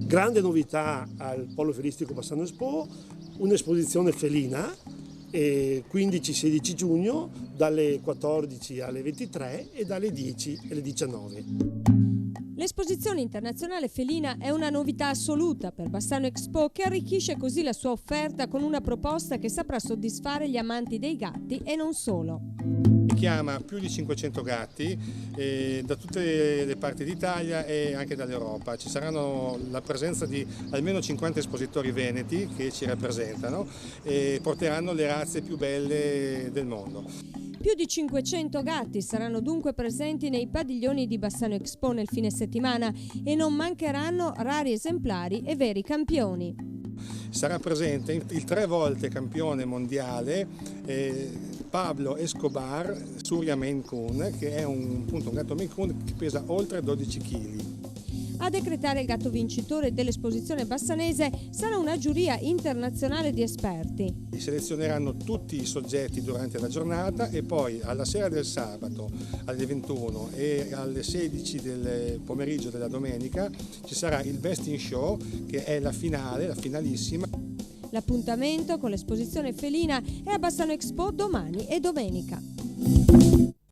Grande novità al Polo Feristico Bassano Expo, un'esposizione felina, 15-16 giugno dalle 14 alle 23 e dalle 10 alle 19. L'esposizione internazionale felina è una novità assoluta per Bassano Expo, che arricchisce così la sua offerta con una proposta che saprà soddisfare gli amanti dei gatti e non solo. Chiama più di 500 gatti da tutte le parti d'Italia e anche dall'Europa. Ci saranno la presenza di almeno 50 espositori veneti che ci rappresentano e porteranno le razze più belle del mondo. Più di 500 gatti saranno dunque presenti nei padiglioni di Bassano Expo nel fine settimana e non mancheranno rari esemplari e veri campioni. Sarà presente il 3 volte campione mondiale Pablo Escobar Surya Maine Coon, che è un gatto Maine Coon che pesa oltre 12 kg. A decretare il gatto vincitore dell'esposizione bassanese sarà una giuria internazionale di esperti. Selezioneranno tutti i soggetti durante la giornata e poi alla sera del sabato alle 21 e alle 16 del pomeriggio della domenica ci sarà il Best in Show, che è la finale, la finalissima. L'appuntamento con l'esposizione felina è a Bassano Expo domani e domenica.